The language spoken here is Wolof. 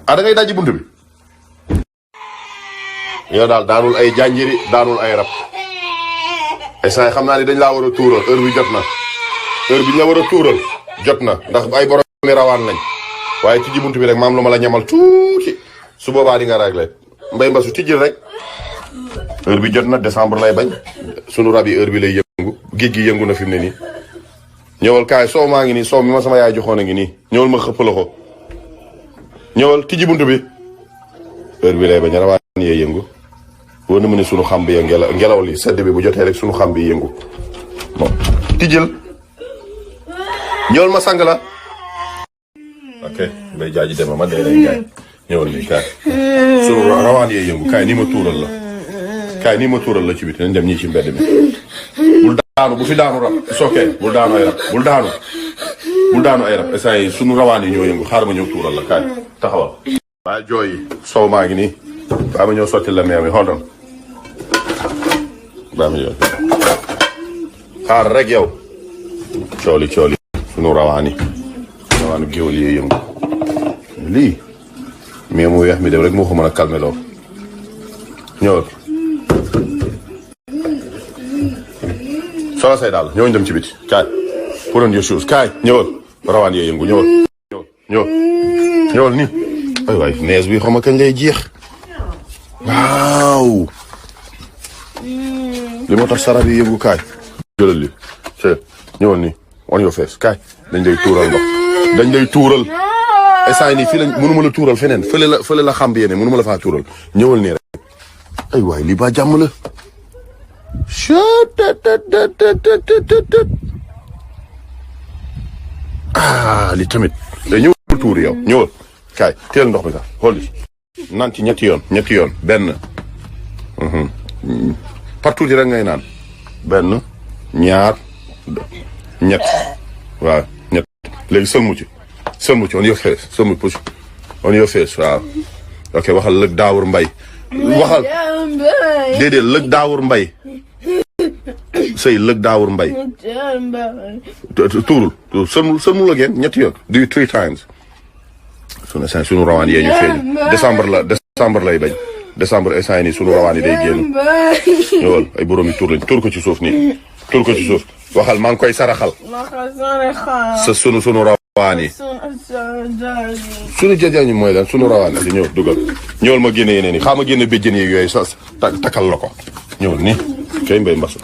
da ngay dajji buntu bi yow daal daanul ay janjiri daanul ay rab essay xam naa ni dañ laa war a tuural heure bi jot na heure bi ñu la war a tuural jot na ndax ay borom mi rawaan lañ waaye tijji buntu bi rek maam lu ma la ñamal tuuti su boobaa di nga réglé mbay mbasu tijjil rek heure bi jot na décembre lay bañ sunu rab yi heure bi lay yëngu géej gi yëngu na fi mu ne nii ñëwal kaay soow maa ngi nii soow mi ma sama yaay joxoon a ngi nii ñëwal ma xëpp la ko ñëwal tijji buntu bi heure bi lay bañ rawaan yee yëngu wóor na mu ne sunu xam bi ngelaw li sedd bi bu jotee rek sunu xam bi yëngu bon tijjil ñëwal ma sang la ok mbay jaaji dema ma dee lay kaay ñëwal nii kaay sunu rawaan yee yëngu kaay nii ma tuural la kaay nii ma tuural la ci biti nañ dem ñii ci mbedd mi bul daanu bu fi daanu rab sookee bul daanu ay rab bul daanu ay rab instant yi sunu rawaan yi ñoo yëngu xaar ma ñëw tuural la kaay taxawal waa jooy yi sow maa ngi nii baa ma ñëw sotti la meew mi hold on baa ma ñëw xaar rek yow cooli sunu rawaani géwël yi yëngu lii mais mu weex mi dem rek moo ko mën a calmer loo ñëwal solo say daal ñëw dem ci biti kaay put on your shoes kaay ñëwal rawaan yee yëngu ñëwal nii ay waay nees bi xaw ma kañ lay jeex waaw li moo tax sarab yi yëngu kaay jëlal li ñëwal nii on your face kaay dañ lay tuural ndox dañ lay tuural instant nii fii lañ mënuma la tuural feneen fële la xam bi yéene mënuma la faa tuural ñëwal nii rek ay waay lii ba jàmm la li tamit day ñëwal tuur yow ñëwal kaay teel ndox mi sax xool naan ci ñetti yoon benn partout rek ngay naan benn ñaar ñett waaw ñett léegi sëlmu ci on your face sëlmu push on your face waaw ok waxal lëg daawur mbay waxal déedéet lëg daawur mbay sëy lëg daawur mbay tuurul sëlmu la ngeen ñetti yoon do 3 times sunu rawaan yee ñu feeñ décembre lay bañ décembre instant yi nii sunu rawaan yi day génn ñëwal ay borom yi tuur lañ tuur ko ci suuf nii tuur ko ci suuf waxal maa ngi koy saraxal sa sunu rawaan yi sunu jajañu mooy lan sunu rawaan yi ñëw dugal ñëwal ma génne yeneen yi xaa ma génne béjjën yi yooyu sa takkal la ko ñëwal nii kay mbay mbas